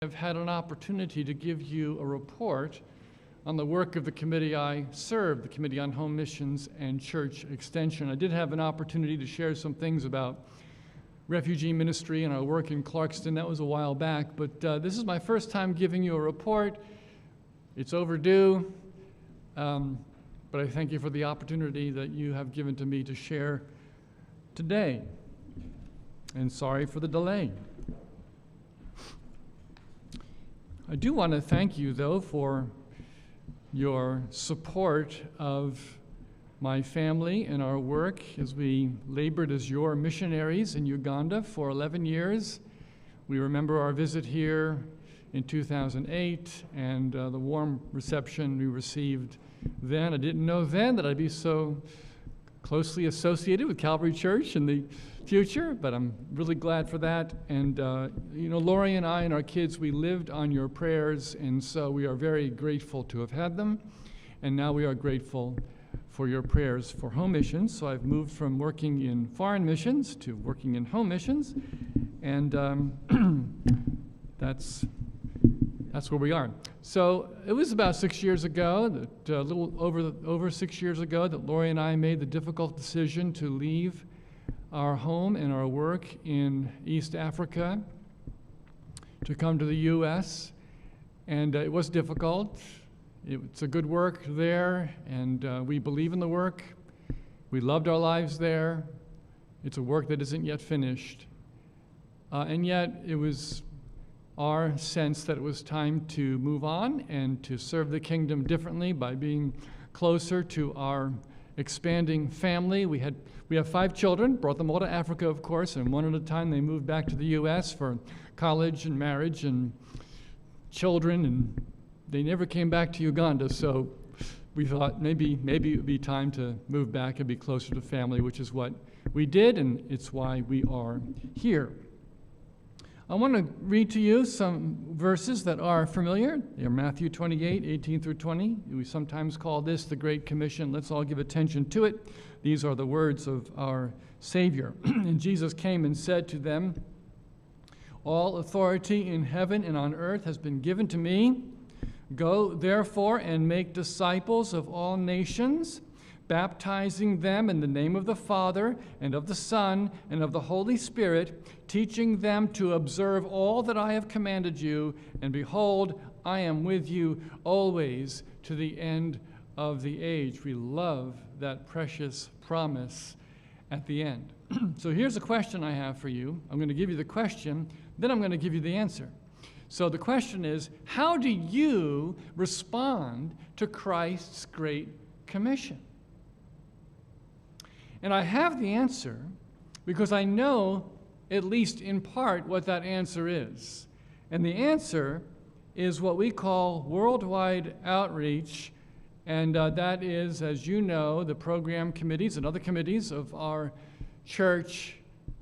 I've had an opportunity to give you a report on the work of the committee I serve, the Committee on Home Missions and Church Extension. I did have an opportunity to share some things about refugee ministry and our work in Clarkston. That was a while back, but this is my first time giving you a report. It's overdue, but I thank you for the opportunity that you have given to me to share today. And sorry for the delay. I do want to thank you, though, for your support of my family and our work as we labored as your missionaries in Uganda for 11 years. We remember our visit here in 2008 and the warm reception we received then. I didn't know then that I'd be so closely associated with Calvary Church in the future, but I'm really glad for that. And Lori and I and our kids, we lived on your prayers, and so we are very grateful to have had them. And now we are grateful for your prayers for home missions. So I've moved from working in foreign missions to working in home missions, and that's where we are. So it was about 6 years ago, that a little over 6 years ago, that Lori and I made the difficult decision to leave our home and our work in East Africa to come to the U.S. And it was difficult. It's a good work there, and we believe in the work. We loved our lives there. It's a work that isn't yet finished. And yet it was our sense that it was time to move on and to serve the kingdom differently by being closer to our expanding family. We have 5 children, brought them all to Africa, of course, and one at a time they moved back to the U.S. for college and marriage and children, and they never came back to Uganda, so we thought maybe it would be time to move back and be closer to family, which is what we did, and it's why we are here. I want to read to you some verses that are familiar. They're Matthew 28, 18 through 20. We sometimes call this the Great Commission. Let's all give attention to it. These are the words of our Savior. And Jesus came and said to them, "All authority in heaven and on earth has been given to me. Go, therefore, and make disciples of all nations, baptizing them in the name of the Father and of the Son and of the Holy Spirit, teaching them to observe all that I have commanded you, and behold, I am with you always to the end of the age." We love that precious promise at the end. So here's a question I have for you. I'm going to give you the question, then I'm going to give you the answer. So the question is, how do you respond to Christ's Great Commission? And I have the answer because I know, at least in part, what that answer is. And the answer is what we call worldwide outreach, and that is, as you know, the program committees and other committees of our church,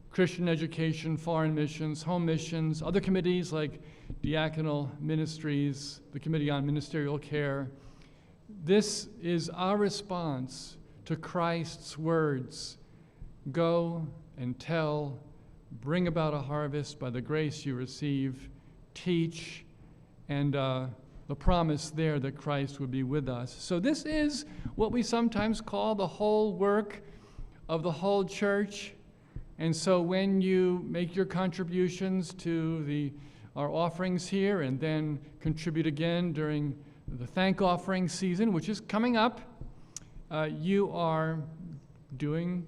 Christian education, foreign missions, home missions, other committees like diaconal ministries, the Committee on Ministerial Care. This is our response to Christ's words, "Go and tell, bring about a harvest by the grace you receive, teach," and the promise there that Christ would be with us. So this is what we sometimes call the whole work of the whole church. And so when you make your contributions to our offerings here and then contribute again during the thank offering season, which is coming up, you are doing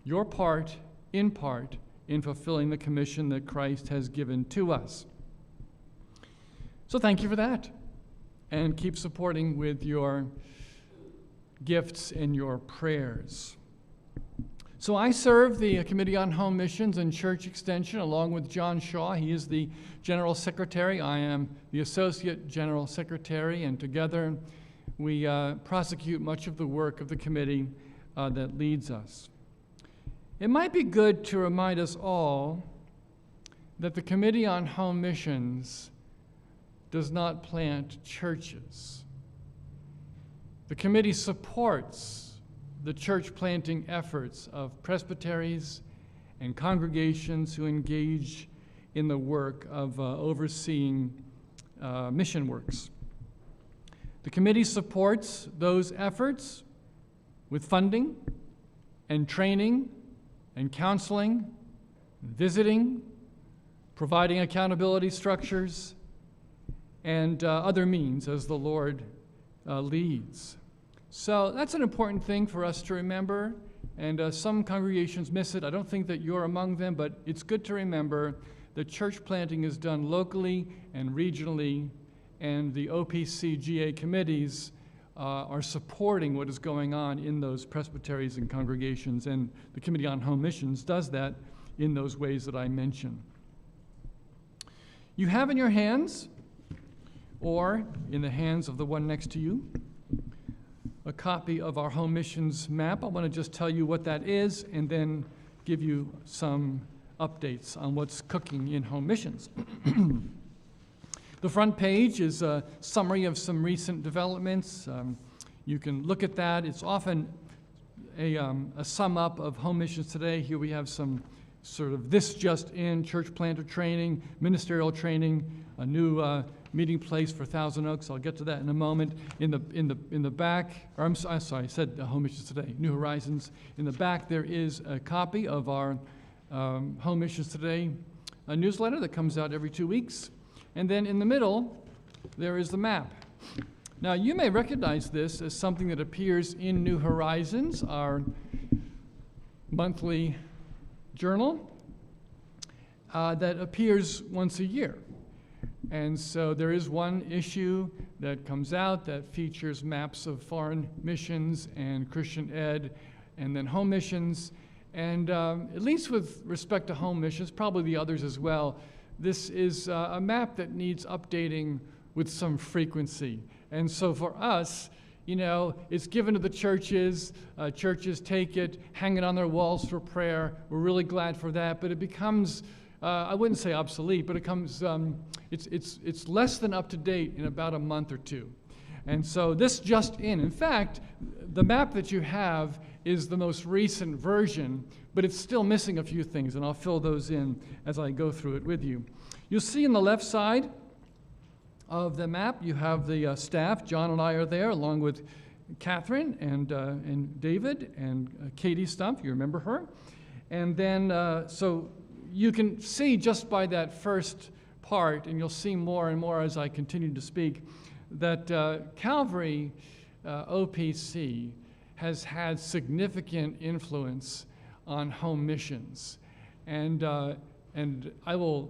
your part in fulfilling the commission that Christ has given to us. So thank you for that, and keep supporting with your gifts and your prayers. So I serve the Committee on Home Missions and Church Extension along with John Shaw. He is the General Secretary. I am the Associate General Secretary, and together we prosecute much of the work of the committee that leads us. It might be good to remind us all that the Committee on Home Missions does not plant churches. The committee supports the church planting efforts of presbyteries and congregations who engage in the work of overseeing mission works. The committee supports those efforts with funding and training and counseling, visiting, providing accountability structures, and other means as the Lord leads. So that's an important thing for us to remember, and some congregations miss it. I don't think that you're among them, but it's good to remember that church planting is done locally and regionally, and the OPC GA committees are supporting what is going on in those presbyteries and congregations, and the Committee on Home Missions does that in those ways that I mentioned. You have in your hands, or in the hands of the one next to you, a copy of our home missions map. I want to just tell you what that is and then give you some updates on what's cooking in home missions. The front page is a summary of some recent developments. You can look at that. It's often a sum up of home missions today. Here we have some sort of this just in church planter training, ministerial training, a new meeting place for Thousand Oaks. I'll get to that in a moment. In the back, or I'm sorry, I said home missions today, New Horizons. In the back there is a copy of our Home Missions Today newsletter that comes out every 2 weeks. And then in the middle, there is the map. Now, you may recognize this as something that appears in New Horizons, our monthly journal that appears once a year. And so there is one issue that comes out that features maps of foreign missions and Christian ed and then home missions. And at least with respect to home missions, probably the others as well, this is a map that needs updating with some frequency. And so for us, you know, it's given to the churches. Churches take it, hang it on their walls for prayer. We're really glad for that. But it becomes, I wouldn't say obsolete, but it comes, it's less than up to date in about a month or two. And so this just in fact, the map that you have is the most recent version, but it's still missing a few things, and I'll fill those in as I go through it with you. You'll see on the left side of the map, you have the staff. John and I are there, along with Catherine and David and Katie Stumpf. You remember her? And then, so you can see just by that first part, and you'll see more and more as I continue to speak, that Calvary OPC has had significant influence on home missions, and I will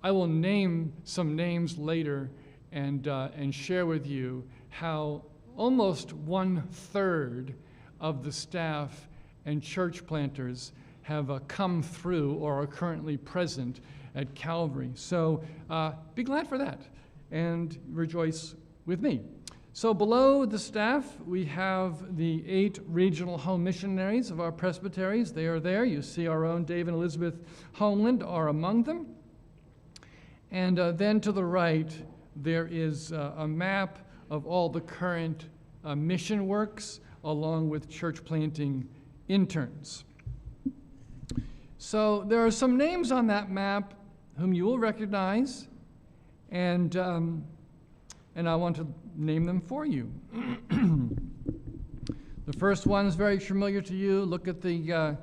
name some names later and share with you how almost 1/3 of the staff and church planters have come through or are currently present at Calvary. So be glad for that and rejoice with me. So below the staff, we have the 8 regional home missionaries of our presbyteries. They are there. You see our own Dave and Elizabeth Homeland are among them. And then to the right, there is a map of all the current mission works along with church planting interns. So there are some names on that map whom you will recognize, and I want to name them for you. The first one is very familiar to you. Look at the,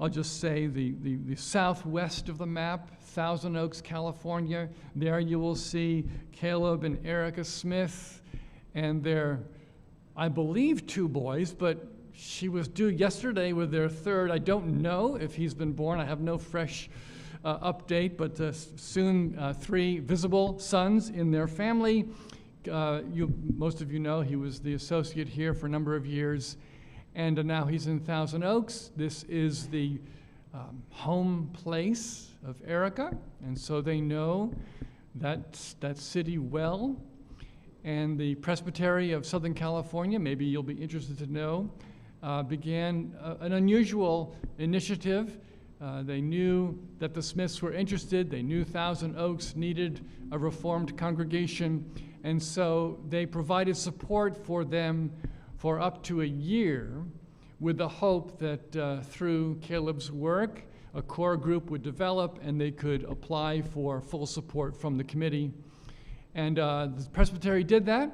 I'll just say the southwest of the map, Thousand Oaks, California. There you will see Caleb and Erica Smith and their, I believe, 2 boys, but she was due yesterday with their 3rd. I don't know if he's been born. I have no fresh update, but soon 3 visible sons in their family. Most of you know he was the associate here for a number of years, and now he's in Thousand Oaks. This is the home place of Erica, and so they know that city well. And the Presbytery of Southern California, maybe you'll be interested to know, began an unusual initiative. They knew that the Smiths were interested. They knew Thousand Oaks needed a Reformed congregation, and so they provided support for them for up to a year with the hope that through Caleb's work, a core group would develop and they could apply for full support from the committee. And the Presbytery did that.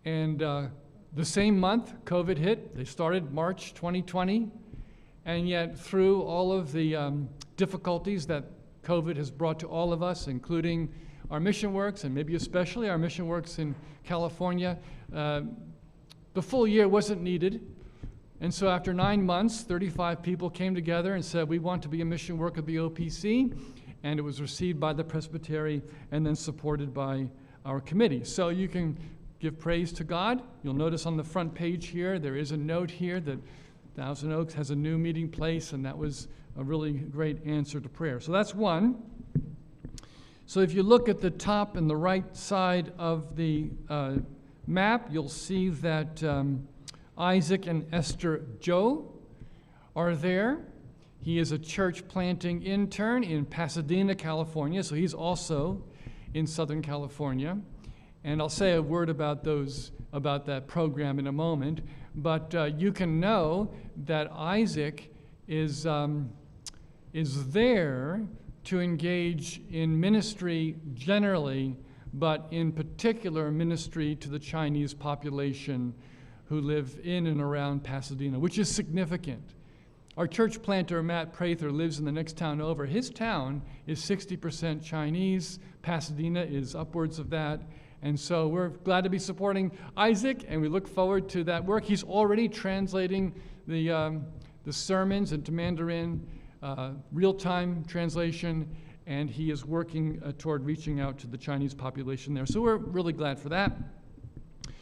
And the same month, COVID hit. They started March 2020. And yet, through all of the difficulties that COVID has brought to all of us, including our mission works, and maybe especially our mission works in California, the full year wasn't needed. And so after 9 months, 35 people came together and said, we want to be a mission work of the OPC. And it was received by the Presbytery and then supported by our committee. So you can give praise to God. You'll notice on the front page here, there is a note here that Thousand Oaks has a new meeting place, and that was a really great answer to prayer. So that's one. So if you look at the top and the right side of the map, you'll see that Isaac and Esther Joe are there. He is a church planting intern in Pasadena, California, so he's also in Southern California. And I'll say a word about that program in a moment. But you can know that Isaac is there to engage in ministry generally, but in particular ministry to the Chinese population who live in and around Pasadena, which is significant. Our church planter, Matt Prather, lives in the next town over. His town is 60% Chinese. Pasadena is upwards of that. And so we're glad to be supporting Isaac, and we look forward to that work. He's already translating the sermons into Mandarin, real-time translation, and he is working toward reaching out to the Chinese population there. So we're really glad for that.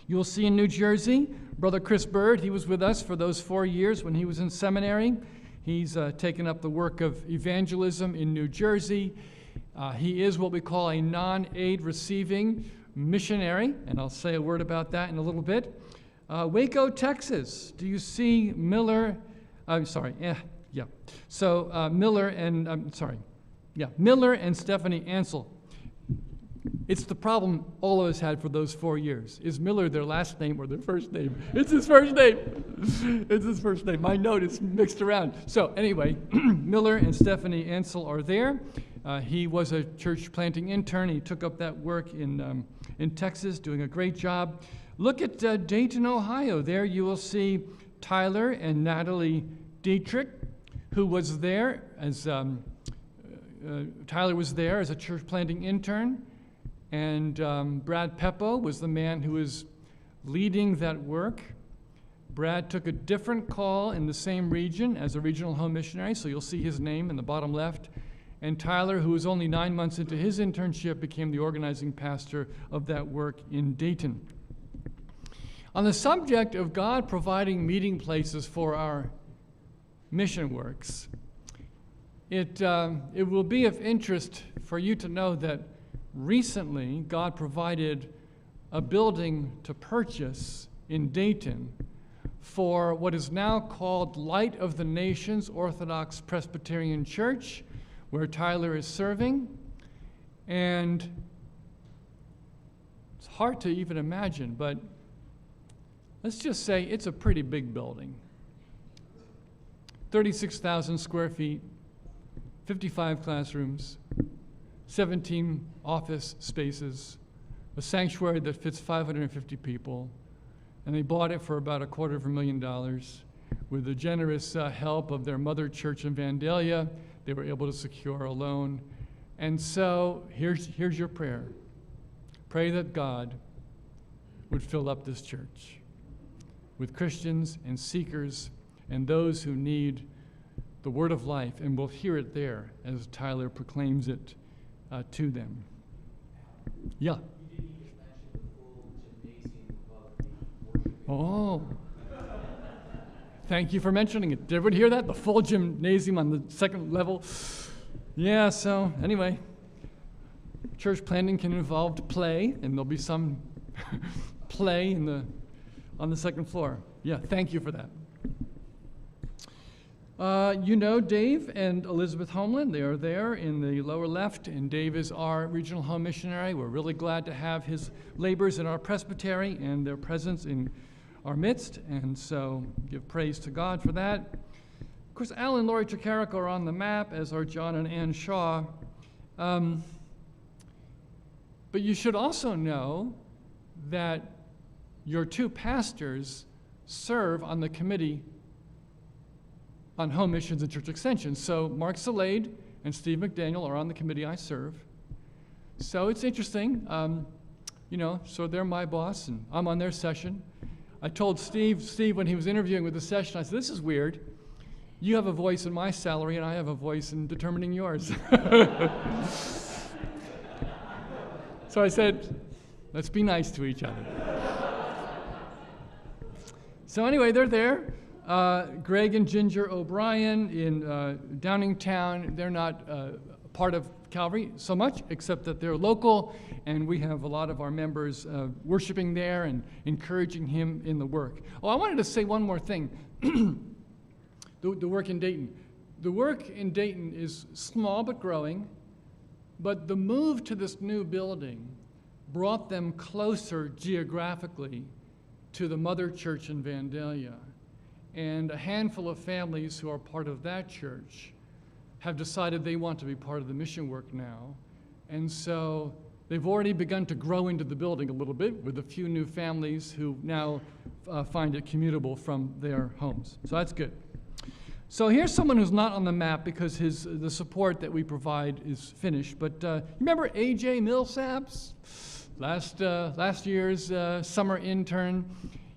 You'll see in New Jersey, Brother Chris Byrd. He was with us for those 4 years when he was in seminary. He's taken up the work of evangelism in New Jersey. He is what we call a non-aid receiving missionary, and I'll say a word about that in a little bit. Waco, Texas. Do you see Miller? Yeah. So Miller and Stephanie Ansel. It's the problem all of us had for those 4 years. Is Miller their last name or their first name? It's his first name. It's his first name. My note is mixed around. So anyway, Miller and Stephanie Ansel are there. He was a church planting intern. He took up that work in Texas, doing a great job. Look at Dayton, Ohio. There you will see Tyler and Natalie Dietrich, who was there as Tyler was there as a church planting intern. And Brad Peppo was the man who was leading that work. Brad took a different call in the same region as a regional home missionary, so you'll see his name in the bottom left. And Tyler, who was only 9 months into his internship, became the organizing pastor of that work in Dayton. On the subject of God providing meeting places for our mission works, it will be of interest for you to know that recently, God provided a building to purchase in Dayton for what is now called Light of the Nations Orthodox Presbyterian Church, where Tyler is serving. And it's hard to even imagine, but let's just say it's a pretty big building. 36,000 square feet, 55 classrooms, 17 office spaces, a sanctuary that fits 550 people, and they bought it for about $250,000. With the generous help of their mother church in Vandalia, they were able to secure a loan. And so here's your prayer. Pray that God would fill up this church with Christians and seekers and those who need the word of life, and we'll hear it there as Tyler proclaims it to them. Yeah. You didn't even mention the full gymnasium of the worship. Oh. Thank you for mentioning it. Did everyone hear that? The full gymnasium on the second level? Yeah, so anyway, church planting can involve play, and there'll be some play on the second floor. Yeah, thank you for that. You know Dave and Elizabeth Homeland. They are there in the lower left, and Dave is our regional home missionary. We're really glad to have his labors in our presbytery and their presence in our midst, and so give praise to God for that. Of course, Al and Lori Tricarico are on the map, as are John and Ann Shaw. But you should also know that your two pastors serve on the committee on home missions and church extension. So Mark Salade and Steve McDaniel are on the committee I serve. So it's interesting, so they're my boss and I'm on their session. I told Steve when he was interviewing with the session, I said, this is weird. You have a voice in my salary and I have a voice in determining yours. So I said, let's be nice to each other. So anyway, they're there. Greg and Ginger O'Brien in Downingtown, they're not part of Calvary so much, except that they're local, and we have a lot of our members worshiping there and encouraging him in the work. Oh, I wanted to say one more thing. The work in Dayton. The work in Dayton is small but growing, but the move to this new building brought them closer geographically to the mother church in Vandalia. And a handful of families who are part of that church have decided they want to be part of the mission work now. And so they've already begun to grow into the building a little bit with a few new families who now find it commutable from their homes. So that's good. So here's someone who's not on the map because the support that we provide is finished. But remember A.J. Millsaps, last year's summer intern?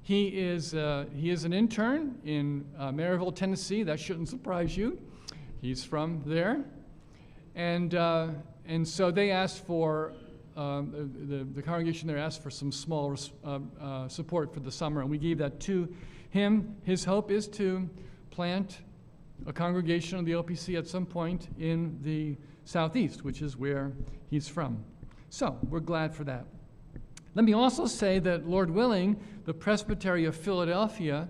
He is an intern in Maryville, Tennessee. That shouldn't surprise you. He's from there, and so they asked for the congregation there asked for some small support for the summer, and we gave that to him. His hope is to plant a congregation of the OPC at some point in the Southeast, which is where he's from. So we're glad for that. Let me also say that, Lord willing, the Presbytery of Philadelphia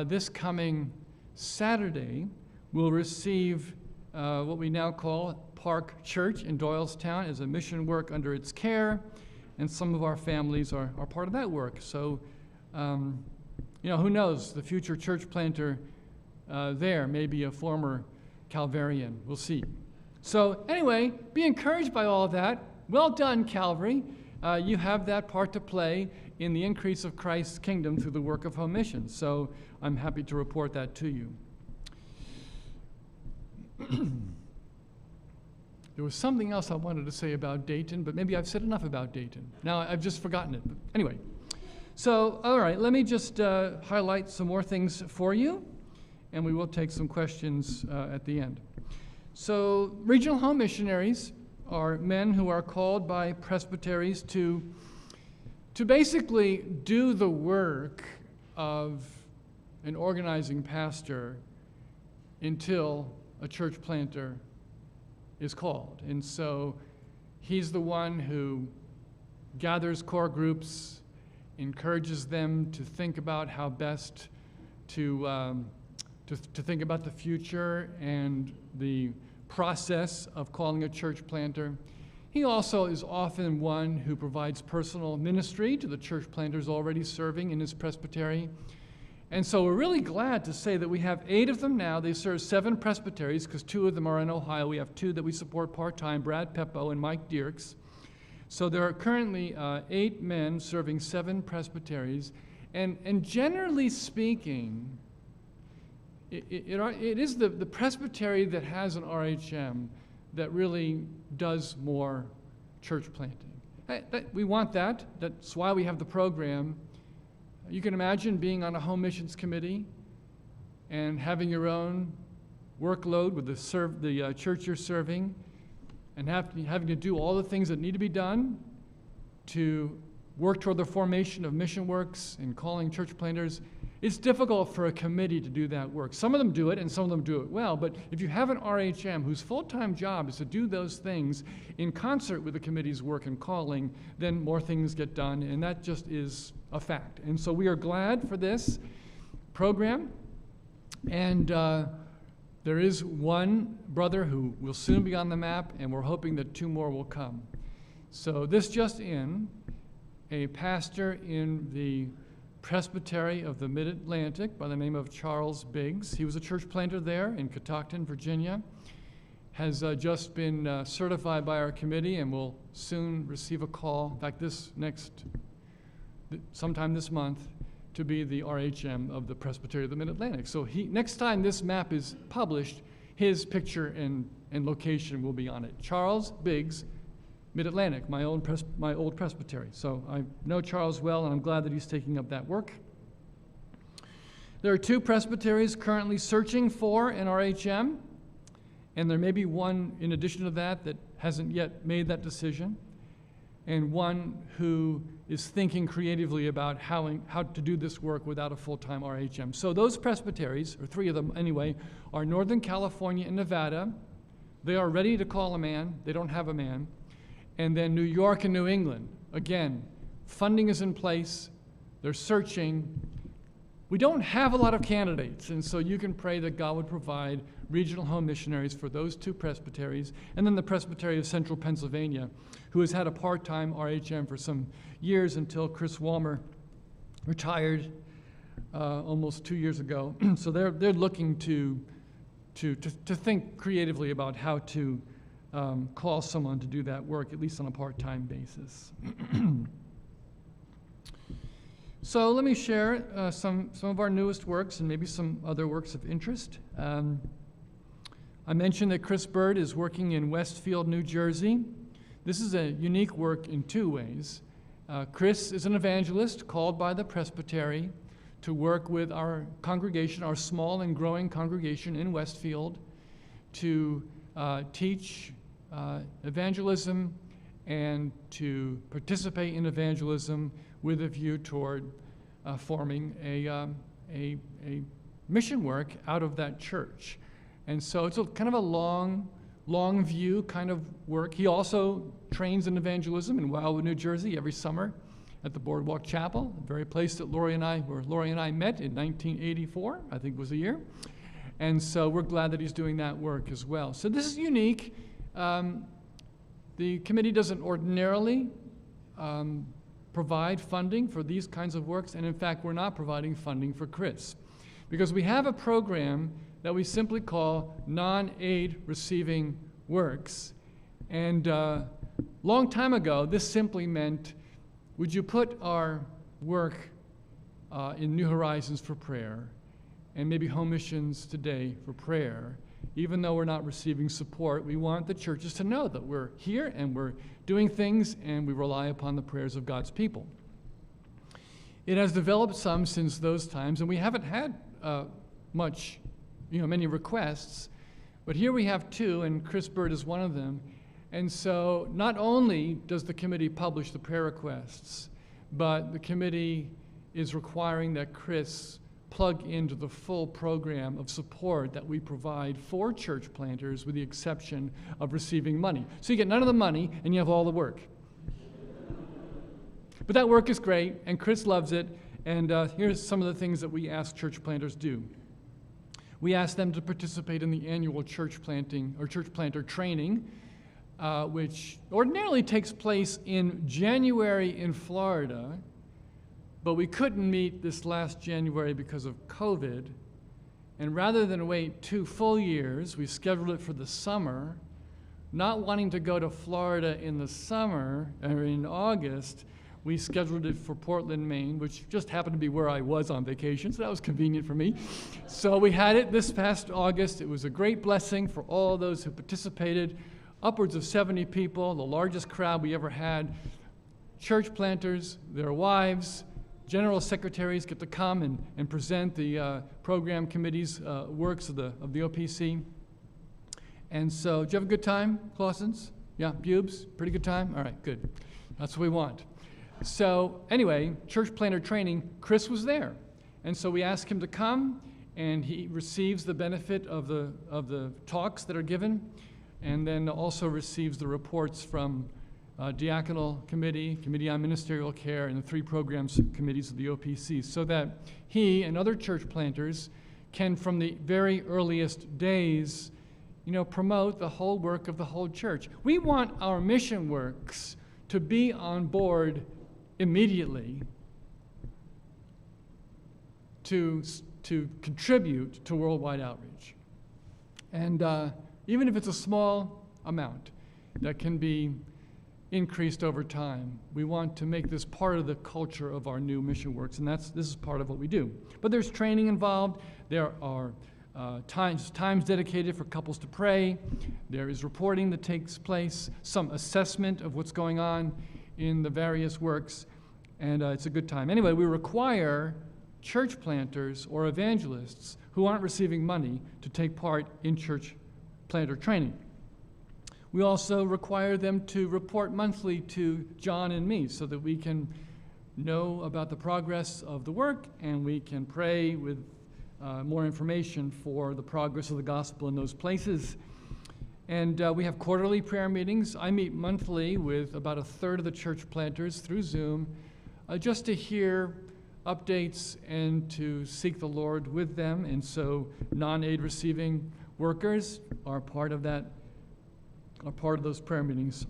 this coming Saturday will receive what we now call Park Church in Doylestown as a mission work under its care, and some of our families are part of that work. So, who knows? The future church planter there may be a former Calvarian. We'll see. So anyway, be encouraged by all of that. Well done, Calvary. You have that part to play in the increase of Christ's kingdom through the work of home missions. So I'm happy to report that to you. There was something else I wanted to say about Dayton, but maybe I've said enough about Dayton. Now I've just forgotten it. But anyway, so all right, let me just highlight some more things for you, and we will take some questions at the end. So regional home missionaries are men who are called by presbyteries to basically do the work of an organizing pastor until a church planter is called. And so he's the one who gathers core groups, encourages them to think about how best to think about the future and the process of calling a church planter. He also is often one who provides personal ministry to the church planters already serving in his presbytery. And so we're really glad to say that we have 8 of them now. They serve 7 presbyteries because 2 of them are in Ohio. We have 2 that we support part-time, Brad Peppo and Mike Dierks. So there are currently 8 men serving 7 presbyteries. And generally speaking, it is the presbytery that has an RHM that really does more church planting. We want that. That's why we have the program. You can imagine being on a home missions committee and having your own workload with the church you're serving, and having to do all the things that need to be done to work toward the formation of mission works and calling church planters. It's difficult for a committee to do that work. Some of them do it, and some of them do it well, but if you have an RHM whose full-time job is to do those things in concert with the committee's work and calling, then more things get done, and that just is a fact. And so we are glad for this program, and there is one brother who will soon be on the map, and we're hoping that 2 more will come. So this just in, a pastor in the Presbytery of the Mid-Atlantic by the name of Charles Biggs. He was a church planter there in Catoctin, Virginia, has just been certified by our committee and will soon receive a call, in fact, sometime this month, to be the RHM of the Presbyterian of the Mid-Atlantic. So next time this map is published, his picture and location will be on it. Charles Biggs, Mid-Atlantic, my old presbytery. So I know Charles well, and I'm glad that he's taking up that work. There are 2 presbyteries currently searching for an RHM, and there may be one in addition to that that hasn't yet made that decision, and one who is thinking creatively about how to do this work without a full-time RHM. So those presbyteries, or 3 of them anyway, are Northern California and Nevada. They are ready to call a man. They don't have a man. And then New York and New England. Again, funding is in place. They're searching. We don't have a lot of candidates, and so you can pray that God would provide regional home missionaries for those 2 presbyteries, and then the Presbytery of Central Pennsylvania, who has had a part-time RHM for some years until Chris Walmer retired almost 2 years ago. So they're looking to think creatively about how to call someone to do that work, at least on a part-time basis. So let me share some of our newest works and maybe some other works of interest. I mentioned that Chris Byrd is working in Westfield, New Jersey. This is a unique work in 2 ways. Chris is an evangelist called by the Presbytery to work with our congregation, our small and growing congregation in Westfield, to teach evangelism and to participate in evangelism with a view toward forming a mission work out of that church. And so it's kind of a long view kind of work. He also trains in evangelism in Wildwood, New Jersey every summer at the Boardwalk Chapel, the very place that Lori and I met in 1984, I think was the year. And so we're glad that he's doing that work as well. So this is unique. The committee doesn't ordinarily provide funding for these kinds of works, and in fact, we're not providing funding for Chris, because we have a program that we simply call non-aid receiving works. And long time ago, this simply meant, would you put our work in New Horizons for prayer, and maybe Home Missions Today for prayer? Even though we're not receiving support, we want the churches to know that we're here and we're doing things and we rely upon the prayers of God's people. It has developed some since those times, and we haven't had many requests, but here we have 2, and Chris Byrd is one of them. And so not only does the committee publish the prayer requests, but the committee is requiring that Chris plug into the full program of support that we provide for church planters, with the exception of receiving money. So you get none of the money and you have all the work. But that work is great, and Chris loves it, and here's some of the things that we ask church planters do. We ask them to participate in the annual church planting or church planter training, which ordinarily takes place in January in Florida, but we couldn't meet this last January because of COVID. And rather than wait 2 full years, we scheduled it for the summer. Not wanting to go to Florida in the summer, or in August, we scheduled it for Portland, Maine, which just happened to be where I was on vacation, so that was convenient for me. So we had it this past August. It was a great blessing for all those who participated. Upwards of 70 people, the largest crowd we ever had. Church planters, their wives, general secretaries get to come and present the program committee's works of the OPC. And so, did you have a good time, Clausens? Yeah, Bubes? Pretty good time? All right, good. That's what we want. So anyway, church planter training, Chris was there. And so we asked him to come, and he receives the benefit of the talks that are given, and then also receives the reports from Diaconal Committee, Committee on Ministerial Care, and the 3 programs committees of the OPC, so that he and other church planters can, from the very earliest days, promote the whole work of the whole church. We want our mission works to be on board immediately to contribute to worldwide outreach. And even if it's a small amount that can be increased over time. We want to make this part of the culture of our new mission works, and this is part of what we do. But there's training involved. There are times dedicated for couples to pray. There is reporting that takes place, some assessment of what's going on in the various works, and it's a good time. Anyway, we require church planters or evangelists who aren't receiving money to take part in church planter training. We also require them to report monthly to John and me so that we can know about the progress of the work and we can pray with more information for the progress of the gospel in those places. And we have quarterly prayer meetings. I meet monthly with about a third of the church planters through Zoom just to hear updates and to seek the Lord with them. And so non-aid receiving workers are part of that, are part of those prayer meetings.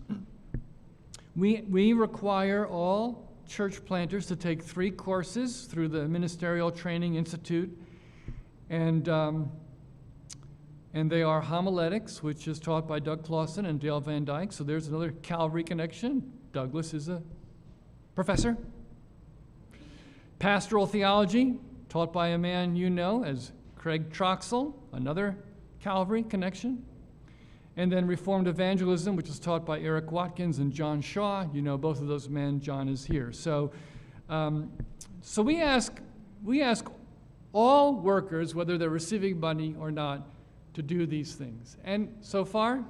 We require all church planters to take 3 courses through the Ministerial Training Institute, and they are homiletics, which is taught by Doug Clausen and Dale Van Dyke. So there's another Calvary connection. Douglas is a professor. Pastoral theology, taught by a man you know as Craig Troxell, another Calvary connection. And then Reformed Evangelism, which is taught by Eric Watkins and John Shaw. You know both of those men. John is here. So we ask all workers, whether they're receiving money or not, to do these things. And so far,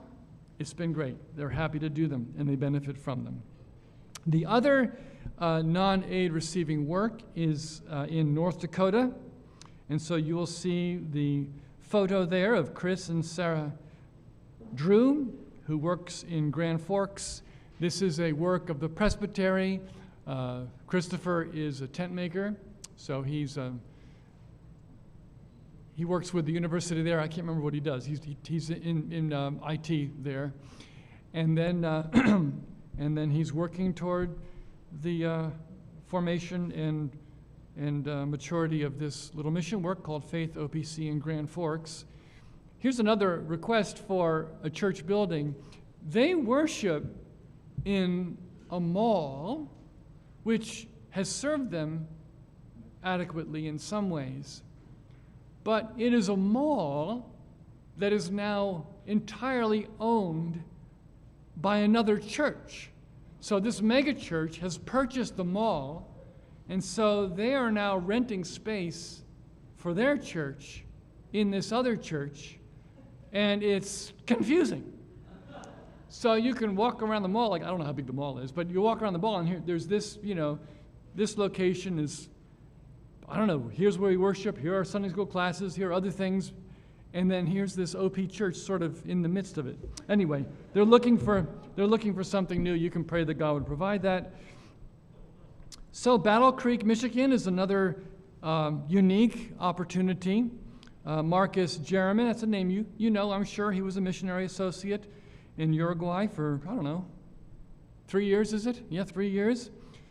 it's been great. They're happy to do them, and they benefit from them. The other non-aid receiving work is in North Dakota. And so you will see the photo there of Chris and Sarah Drew, who works in Grand Forks. This is a work of the Presbyterian. Christopher is a tent maker, so he works with the university there. I can't remember what he does. He's in IT there, and then and then he's working toward the formation and maturity of this little mission work called Faith OPC in Grand Forks. Here's another request for a church building. They worship in a mall, which has served them adequately in some ways. But it is a mall that is now entirely owned by another church. So this mega church has purchased the mall, and so they are now renting space for their church in this other church, and it's confusing. So you can walk around the mall, like I don't know how big the mall is, but you walk around the mall and here there's this, this location is, I don't know, here's where we worship, here are Sunday school classes, here are other things, and then here's this OP church sort of in the midst of it. Anyway, they're looking for something new. You can pray that God would provide that. So Battle Creek, Michigan is another unique opportunity. Marcus Jerriman, that's a name you know, I'm sure. He was a missionary associate in Uruguay for, I don't know, 3 years, is it? Yeah, 3 years.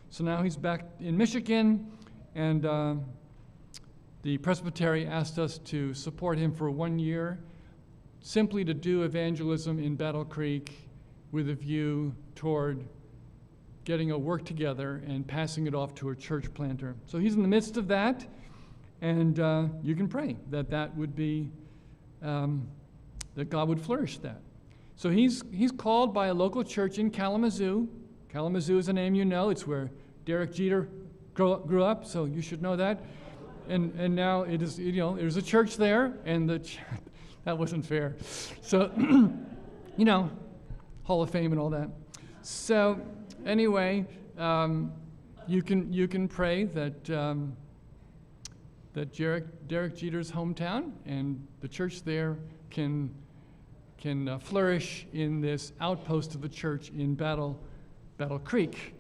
So now he's back in Michigan, and the Presbytery asked us to support him for 1 year, simply to do evangelism in Battle Creek with a view toward getting a work together and passing it off to a church planter. So he's in the midst of that, and you can pray that would be, that God would flourish that. So he's called by a local church in Kalamazoo. Kalamazoo is a name you know. It's where Derek Jeter grew up, so you should know that. And now it is, there's a church there, and that wasn't fair. So, Hall of Fame and all that. So anyway, you can pray that Derek Jeter's hometown and the church there can flourish in this outpost of the church in Battle Creek.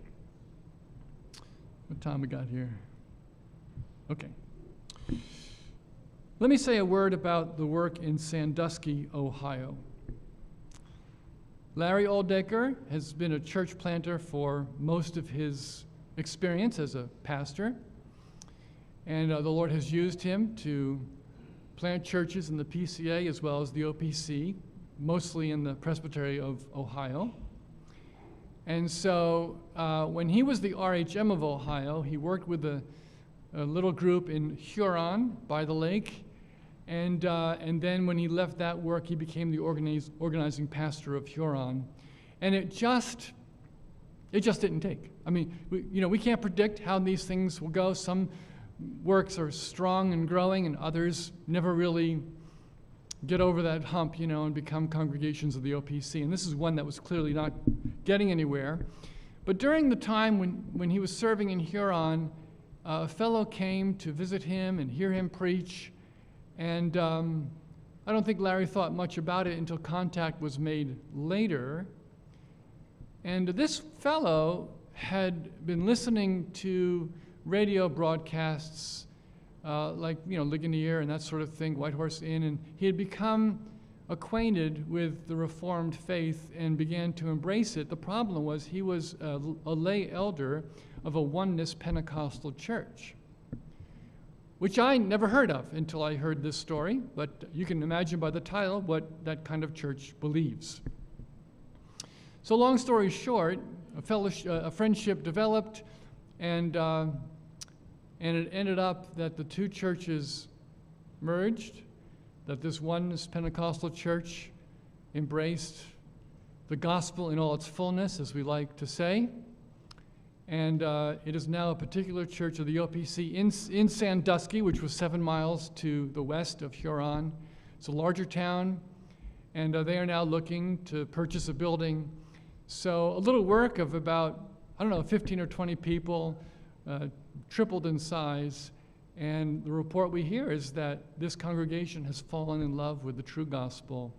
What time we got here? Okay. Let me say a word about the work in Sandusky, Ohio. Larry Oldecker has been a church planter for most of his experience as a pastor, and the Lord has used him to plant churches in the PCA as well as the OPC. mostly in the Presbytery of Ohio. And so when he was the RHM of Ohio, he worked with a little group in Huron by the lake. And then when he left that work, he became the organizing pastor of Huron. And it just didn't take. I mean, we can't predict how these things will go. Some works are strong and growing, and others never really get over that hump, and become congregations of the OPC. And this is one that was clearly not getting anywhere. But during the time when he was serving in Huron, a fellow came to visit him and hear him preach. And I don't think Larry thought much about it until contact was made later. And this fellow had been listening to radio broadcasts like, Ligonier and that sort of thing, White Horse Inn, and he had become acquainted with the Reformed faith and began to embrace it. The problem was he was a lay elder of a oneness Pentecostal church, which I never heard of until I heard this story, but you can imagine by the title what that kind of church believes. So long story short, a friendship developed, and it ended up that the two churches merged, that this oneness Pentecostal church embraced the gospel in all its fullness, as we like to say. And it is now a particular church of the OPC in Sandusky, which was 7 miles to the west of Huron. It's a larger town, and they are now looking to purchase a building. So a little work of about, 15 or 20 people, tripled in size. And the report we hear is that this congregation has fallen in love with the true gospel,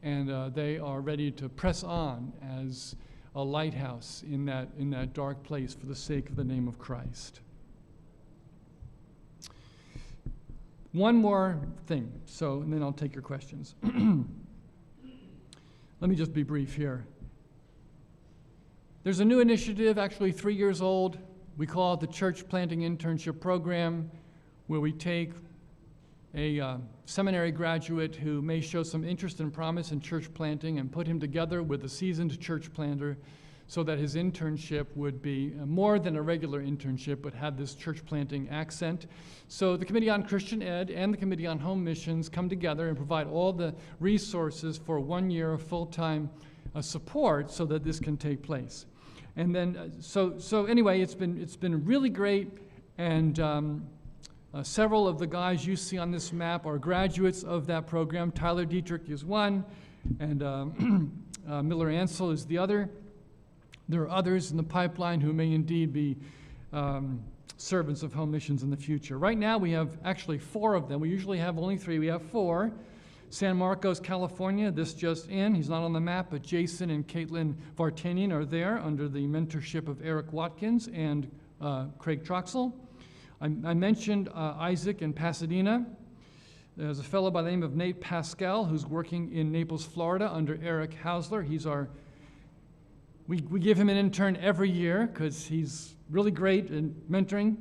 and they are ready to press on as a lighthouse in that dark place for the sake of the name of Christ. One more thing, and then I'll take your questions. Let me just be brief here. There's a new initiative, actually 3 years old. We call it the Church Planting Internship Program, where we take a seminary graduate who may show some interest and promise in church planting and put him together with a seasoned church planter so that his internship would be more than a regular internship, but have this church planting accent. So the Committee on Christian Ed and the Committee on Home Missions come together and provide all the resources for 1 year of full-time support so that this can take place. And then, so anyway, it's been really great, and several of the guys you see on this map are graduates of that program. Tyler Dietrich is one, and Miller Ansel is the other. There are others in the pipeline who may indeed be servants of home missions in the future. Right now we have actually 4 of them. We usually have only 3. We have 4. San Marcos, California, this just in. He's not on the map, but Jason and Caitlin Vartanian are there under the mentorship of Eric Watkins and Craig Troxel. I mentioned Isaac in Pasadena. There's a fellow by the name of Nate Pascal who's working in Naples, Florida under Eric Hausler. We give him an intern every year because he's really great in mentoring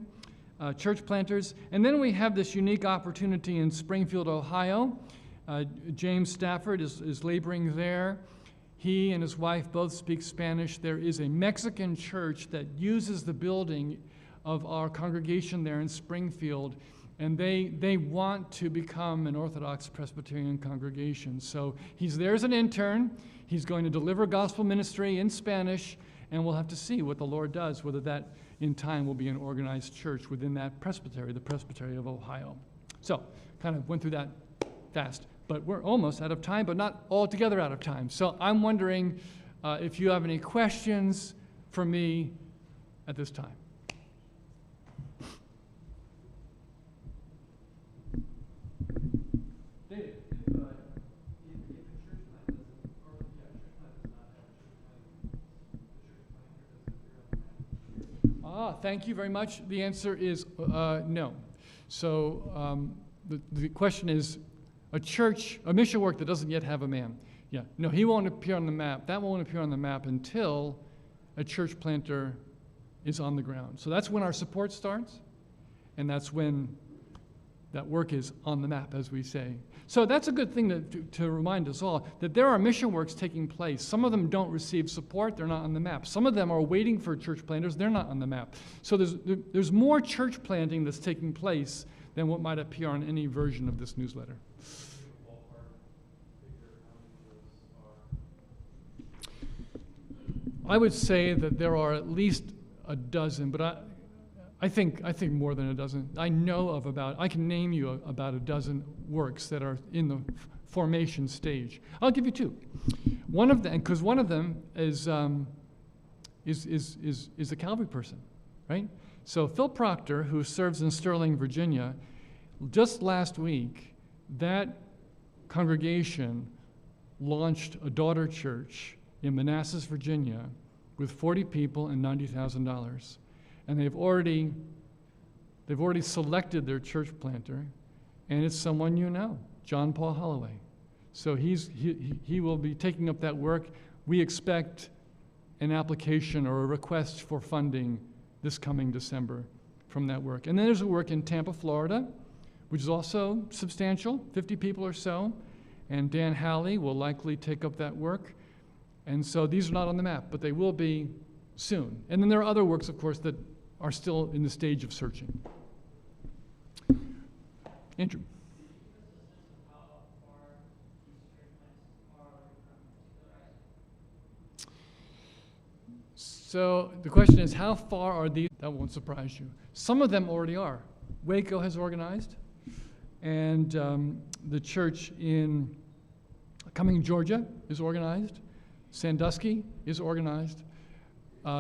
church planters. And then we have this unique opportunity in Springfield, Ohio. James Stafford is laboring there. He and his wife both speak Spanish. There is a Mexican church that uses the building of our congregation there in Springfield, and they want to become an Orthodox Presbyterian congregation. So he's there as an intern. He's going to deliver gospel ministry in Spanish, and we'll have to see what the Lord does, whether that in time will be an organized church within that presbytery, the Presbytery of Ohio. So kind of went through that fast. But we're almost out of time, but not altogether out of time. So I'm wondering if you have any questions for me at this time. David? If a church plant doesn't, or a church plant does not have a church planter, does it appear on the map? Thank you very much. The answer is no. So the question is, a mission work that doesn't yet have a man. Yeah, no, he won't appear on the map. That won't appear on the map until a church planter is on the ground. So that's when our support starts, and that's when that work is on the map, as we say. So that's a good thing to remind us all, that there are mission works taking place. Some of them don't receive support, they're not on the map. Some of them are waiting for church planters, they're not on the map. So there's more church planting that's taking place than what might appear on any version of this newsletter. I would say that there are at least a dozen, but I think more than a dozen. I know of I can name you about a dozen works that are in the formation stage. I'll give you two. One of them, because one of them is a Calvary person, right? So Phil Proctor, who serves in Sterling, Virginia, just last week, that congregation launched a daughter church in Manassas, Virginia, with 40 people and $90,000. And they've already selected their church planter, and it's someone you know, John Paul Holloway. So he will be taking up that work. We expect an application or a request for funding this coming December from that work. And then there's a work in Tampa, Florida, which is also substantial, 50 people or so, and Dan Halley will likely take up that work. And so these are not on the map, but they will be soon. And then there are other works, of course, that are still in the stage of searching. Andrew. So the question is, how far are these? That won't surprise you. Some of them already are. Waco has organized, and the church in Cumming, Georgia is organized. Sandusky is organized.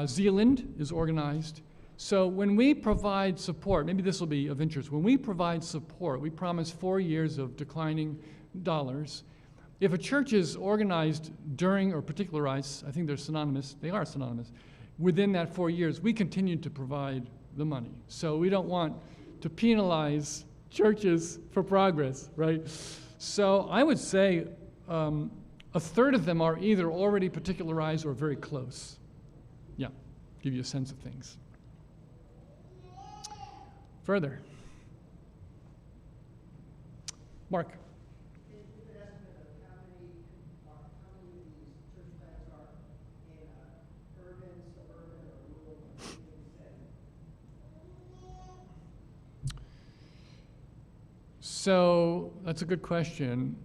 Zeeland is organized. So when we provide support, maybe this will be of interest, when we provide support, we promise 4 years of declining dollars. If a church is organized during or particularized, I think they're synonymous, they are synonymous, within that 4 years, we continue to provide the money. So we don't want to penalize churches for progress, right? So I would say a third of them are either already particularized or very close. Yeah, give you a sense of things. Further. Mark. So that's a good question.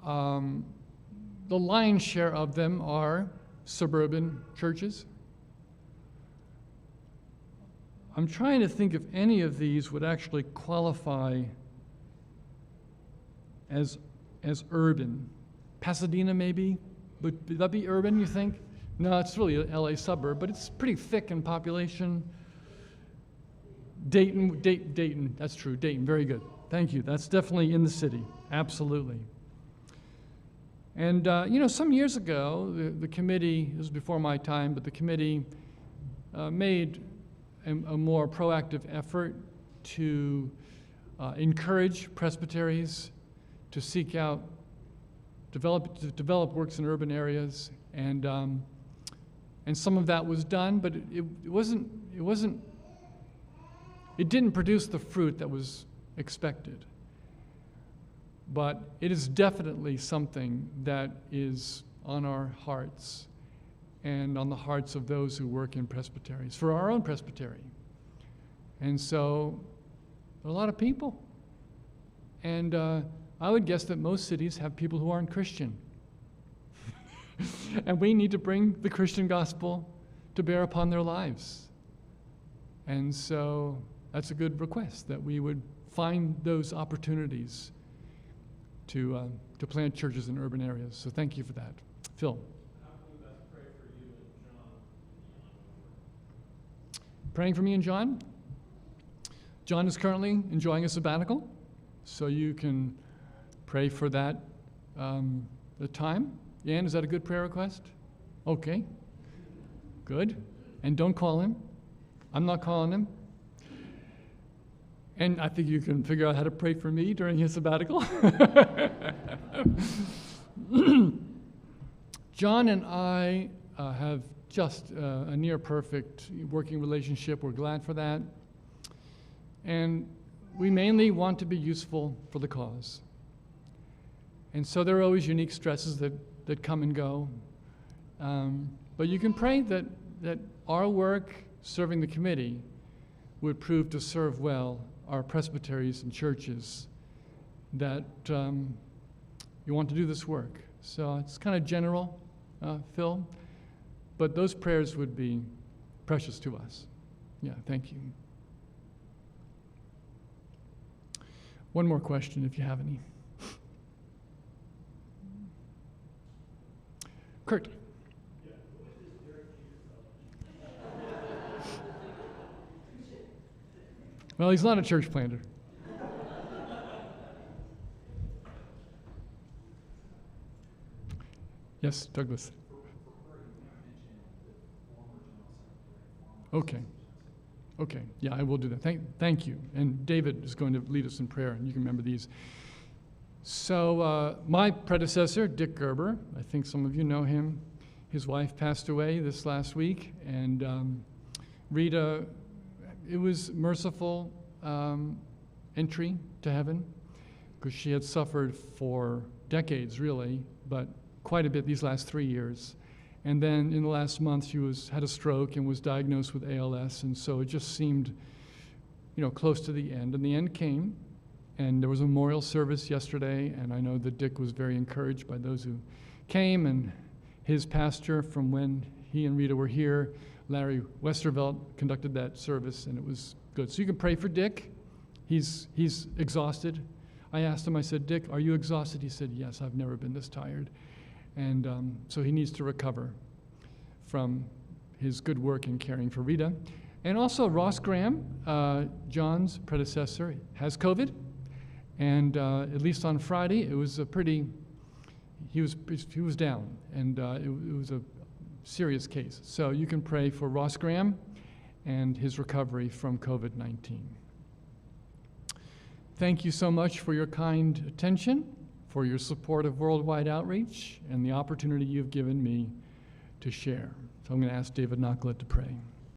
The lion's share of them are suburban churches. I'm trying to think if any of these would actually qualify as urban. Pasadena maybe? Would that be urban, you think? No, it's really a LA suburb, but it's pretty thick in population. Dayton, that's true, Dayton, very good. Thank you, that's definitely in the city, absolutely. And some years ago, the committee, this was before my time, but the committee made a more proactive effort to encourage presbyteries to seek out, develop works in urban areas, and some of that was done, but it didn't produce the fruit that was expected. But it is definitely something that is on our hearts and on the hearts of those who work in presbyteries, for our own presbytery. And so there are a lot of people. And I would guess that most cities have people who aren't Christian. And we need to bring the Christian gospel to bear upon their lives. And so that's a good request, that we would find those opportunities to plant churches in urban areas. So thank you for that. Phil. How can we best pray for you and John? Praying for me and John? John is currently enjoying a sabbatical, so you can pray for that the time. Ann, is that a good prayer request? Okay. Good. And don't call him. I'm not calling him. And I think you can figure out how to pray for me during his sabbatical. John and I have just a near perfect working relationship. We're glad for that. And we mainly want to be useful for the cause. And so there are always unique stresses that come and go. But you can pray that our work serving the committee would prove to serve well our presbyteries and churches, that you want to do this work. So it's kind of general, Phil, but those prayers would be precious to us. Yeah, thank you. One more question, if you have any. Kurt. Well, he's not a church planter. Yes, Douglas. Okay. Okay. Yeah, I will do that. Thank you. And David is going to lead us in prayer, and you can remember these. So my predecessor, Dick Gerber, I think some of you know him. His wife passed away this last week, and Rita, it was merciful entry to heaven, because she had suffered for decades, really, but quite a bit these last 3 years. And then in the last month, she had a stroke and was diagnosed with ALS, and so it just seemed, close to the end. And the end came, and there was a memorial service yesterday, and I know that Dick was very encouraged by those who came, and his pastor from when he and Rita were here, Larry Westervelt, conducted that service, and it was good. So you can pray for Dick. He's exhausted. I asked him, I said, Dick, are you exhausted? He said, yes, I've never been this tired. And so he needs to recover from his good work in caring for Rita. And also Ross Graham, John's predecessor, has COVID. And at least on Friday, it was he was down, and it was a serious case. So you can pray for Ross Graham and his recovery from COVID-19. Thank you so much for your kind attention, for your support of worldwide outreach, and the opportunity you've given me to share. So I'm going to ask David Knocklet to pray.